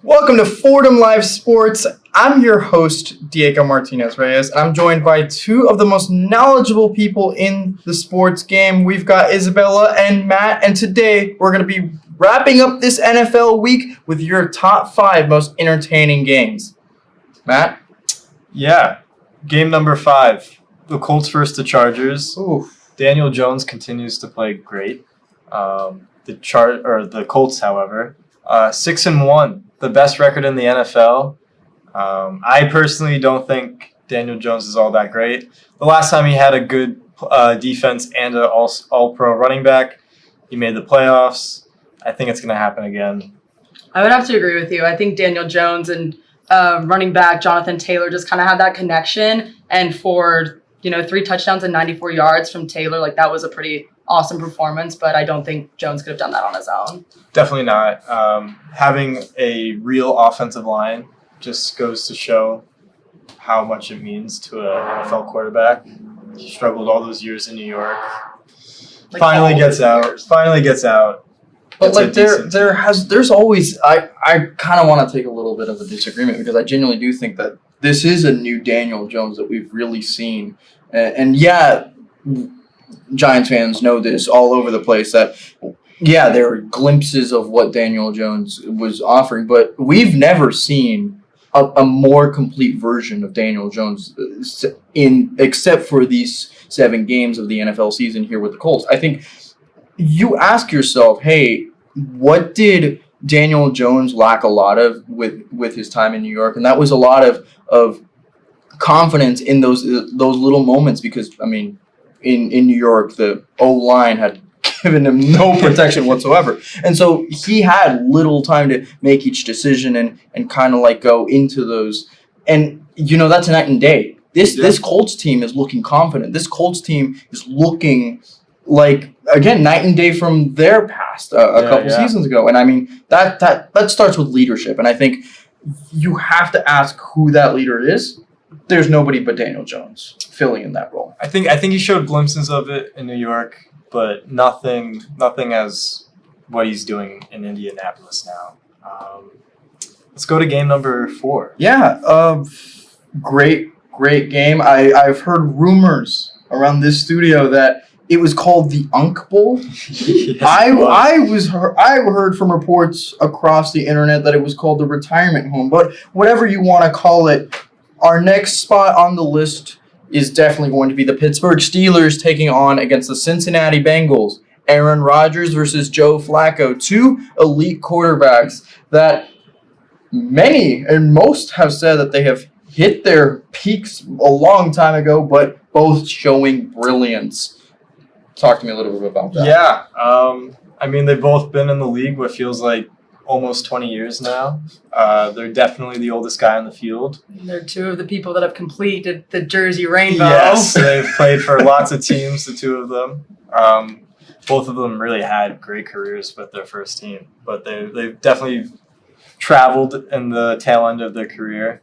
Welcome to Fordham Live Sports. I'm your host, Diego Martinez Reyes, and I'm joined by two of the most knowledgeable people in the sports game. We've got Isabella and Matt, and today we're going to be wrapping up this NFL week with your top 5 most entertaining games. Matt? Yeah, game number 5. The Colts versus the Chargers. Ooh. Daniel Jones continues to play great. The Colts, however, 6-1, the best record in the NFL. I personally don't think Daniel Jones is all that great. The last time he had a good defense and an all-pro running back, he made the playoffs. I think it's going to happen again. I would have to agree with you. I think Daniel Jones and running back Jonathan Taylor just kind of had that connection. And for 3 touchdowns and 94 yards from Taylor, that was a pretty awesome performance. But I don't think Jones could have done that on his own. Definitely not. Having a real offensive line just goes to show how much it means to an NFL quarterback. He struggled all those years in New York. Finally gets out. But there's always I kind of want to take a little bit of a disagreement because I genuinely do think that this is a new Daniel Jones that we've really seen, and yeah, Giants fans know this all over the place that yeah, there are glimpses of what Daniel Jones was offering, but we've never seen a more complete version of Daniel Jones except for these 7 games of the NFL season here with the Colts. I think you ask yourself, hey, what did Daniel Jones lack a lot of with his time in New York? And that was a lot of confidence in those little moments because, I mean, in New York, the O-line had given him no protection whatsoever. And so he had little time to make each decision and kind of go into those. And, that's a night and day. This Colts team is looking confident. This Colts team is looking again, night and day from their past a couple seasons ago. And I mean, that starts with leadership. And I think you have to ask who that leader is. There's nobody but Daniel Jones filling in that role. I think he showed glimpses of it in New York, but nothing as what he's doing in Indianapolis now. Let's go to game number 4. Yeah, great game. I've heard rumors around this studio that it was called the Unk Bowl. Yes, I heard from reports across the internet that it was called the retirement home. But whatever you want to call it, our next spot on the list is definitely going to be the Pittsburgh Steelers taking on against the Cincinnati Bengals. Aaron Rodgers versus Joe Flacco, 2 elite quarterbacks that many and most have said that they have hit their peaks a long time ago, but both showing brilliance. Talk to me a little bit about that. Yeah. I mean, they've both been in the league what feels like almost 20 years now. They're definitely the oldest guy on the field. They're 2 of the people that have completed the Jersey Rainbow. Yes, they've played for lots of teams, the 2 of them. Both of them really had great careers with their first team, but they've definitely traveled in the tail end of their career.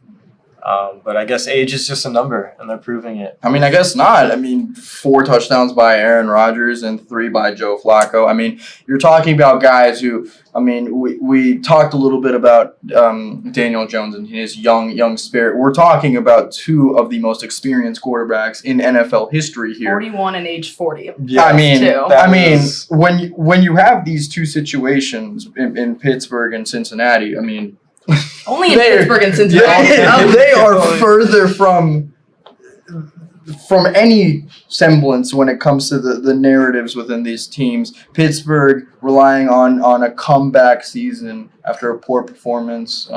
But I guess age is just a number, and they're proving it. I mean, I guess not. I mean, 4 touchdowns by Aaron Rodgers and 3 by Joe Flacco. I mean, you're talking about guys who, I mean, we talked a little bit about Daniel Jones and his young spirit. We're talking about 2 of the most experienced quarterbacks in NFL history here. 41 and age 40. Yeah, when you have these 2 situations in Pittsburgh and Cincinnati, I mean, only in Pittsburgh and Cincinnati. They are further from any semblance when it comes to the narratives within these teams. Pittsburgh relying on a comeback season after a poor performance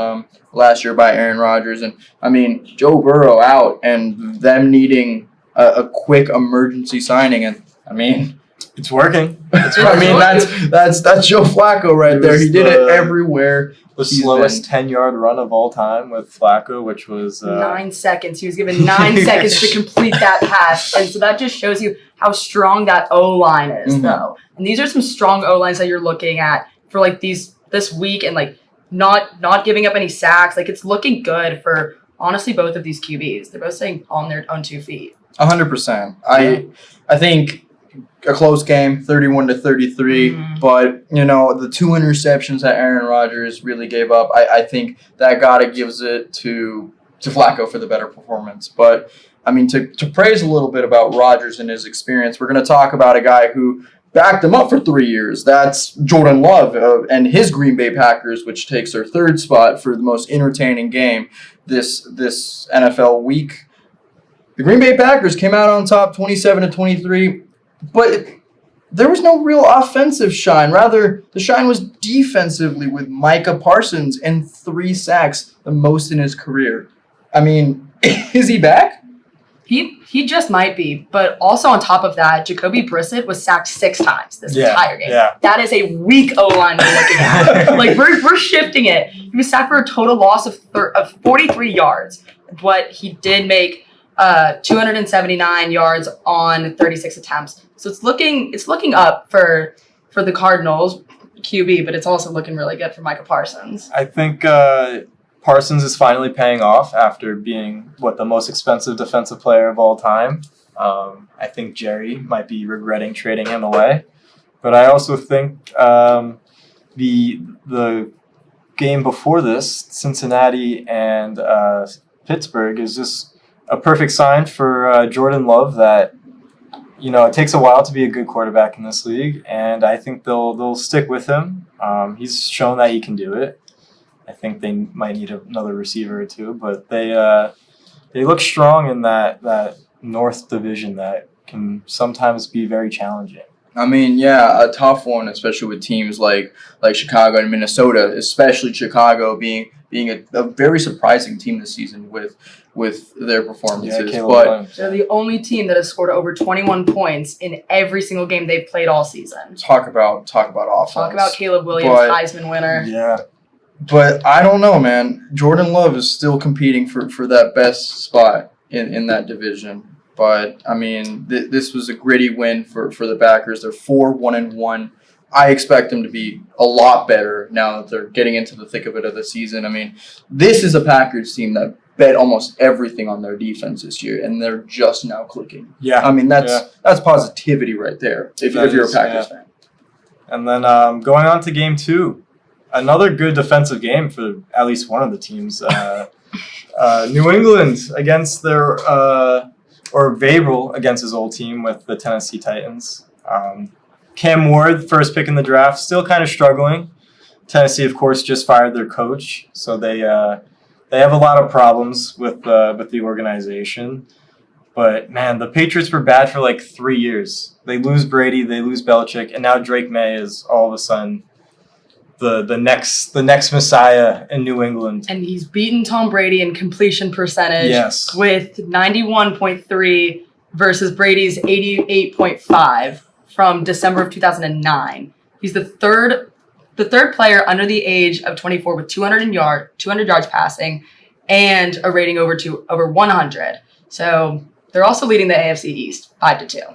last year by Aaron Rodgers. And, I mean, Joe Burrow out and them needing a quick emergency signing. And, I mean, it's working. That's Joe Flacco right there. He did it everywhere. The slowest 10-yard run of all time with Flacco, which was 9 seconds. He was given 9 seconds to complete that pass, and so that just shows you how strong that O-line is, though. And these are some strong O-lines that you're looking at for this week, and not giving up any sacks. It's looking good for honestly both of these QBs. They're both staying on their own 2 feet. 100%. I think a close game, 31-33. But, the 2 interceptions that Aaron Rodgers really gave up, I think that gotta gives it to Flacco for the better performance. But, I mean, to praise a little bit about Rodgers and his experience, we're going to talk about a guy who backed him up for 3 years. That's Jordan Love and his Green Bay Packers, which takes their 3rd spot for the most entertaining game this NFL week. The Green Bay Packers came out on top 27-23, but there was no real offensive shine. Rather, the shine was defensively with Micah Parsons and 3 sacks, the most in his career. I mean, is he back? He just might be, but also on top of that, Jacoby Brissett was sacked 6 times this entire game. Yeah. That is a weak O-line we're looking at. Like we're shifting it. He was sacked for a total loss of 43 yards, but he did make 279 yards on 36 attempts. So it's looking up for the Cardinals QB, but it's also looking really good for Micah Parsons. I think Parsons is finally paying off after being the most expensive defensive player of all time. I think Jerry might be regretting trading him away, but I also think the game before this, Cincinnati and Pittsburgh, is just a perfect sign for Jordan Love that it takes a while to be a good quarterback in this league, and I think they'll stick with him. He's shown that he can do it. I think they might need another receiver or two, but they look strong in that North Division that can sometimes be very challenging. I mean, yeah, a tough one, especially with teams like Chicago and Minnesota, especially Chicago being a very surprising team this season with their performances. But they're the only team that has scored over 21 points in every single game they've played all season. Talk about offense. Talk about Caleb Williams, Heisman winner. Yeah. But I don't know, man. Jordan Love is still competing for that best spot in that division. But, I mean, this was a gritty win for the Packers. They're 4-1-1. I expect them to be a lot better now that they're getting into the thick of it of the season. I mean, this is a Packers team that bet almost everything on their defense this year, and they're just now clicking. Yeah. I mean, that's positivity right there if you're a Packers fan. And then going on to game 2, another good defensive game for at least one of the teams. New England against or Vrabel against his old team with the Tennessee Titans. Cam Ward, first pick in the draft, still kind of struggling. Tennessee, of course, just fired their coach, so they have a lot of problems with the organization. But man, the Patriots were bad for like 3 years. They lose Brady, they lose Belichick, and now Drake May is all of a sudden the next Messiah in New England. And he's beaten Tom Brady in completion percentage with 91.3 versus Brady's 88.5 from December of 2009. He's the third player under the age of 24 with 200 yards passing and a rating over 100. So they're also leading the AFC East 5-2.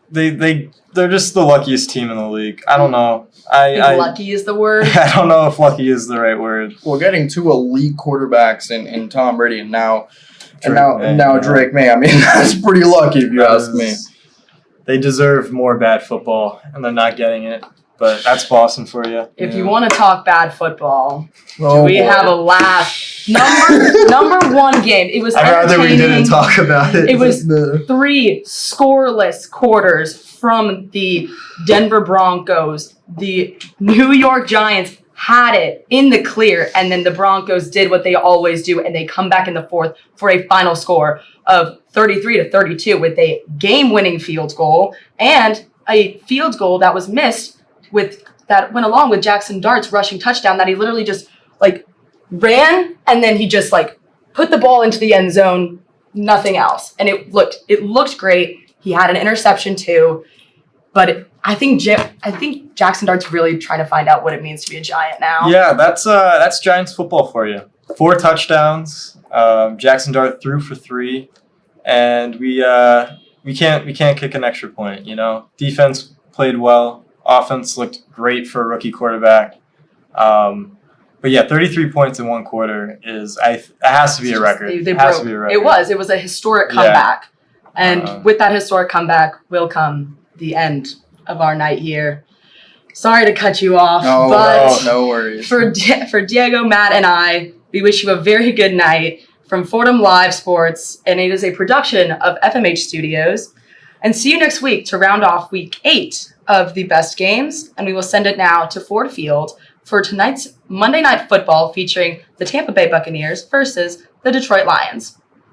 They're just the luckiest team in the league. I don't know. I think lucky is the word. I don't know if lucky is the right word. Well, getting 2 elite quarterbacks in Tom Brady and now Drake May. I mean, that's pretty lucky if you ask me. They deserve more bad football, and they're not getting it. But that's Boston for you. If you want to talk bad football, we have a last number 1 game. It was I'd rather we didn't talk about it. It was 3 scoreless quarters from the Denver Broncos. The New York Giants had it in the clear, and then the Broncos did what they always do, and they come back in the 4th for a final score of 33-32 with a game-winning field goal and a field goal that was missed that went along with Jackson Dart's rushing touchdown that he literally just ran, and then he just put the ball into the end zone, nothing else. And it looked great. He had an interception too, but I think Jackson Dart's really trying to find out what it means to be a Giant now. Yeah, that's Giants football for you. 4 touchdowns. Jackson Dart threw for 3, and we can't kick an extra point. Defense played well. Offense looked great for a rookie quarterback. But yeah, 33 points in 1 quarter it has to be a record. It was a historic comeback. And with that historic comeback will come the end of our night here. Sorry to cut you off, but no worries. For Diego, Matt, and I, we wish you a very good night from Fordham Live Sports, and it is a production of FMH Studios. And see you next week to round off week 8 of the best games, and we will send it now to Ford Field for tonight's Monday Night Football featuring the Tampa Bay Buccaneers versus the Detroit Lions.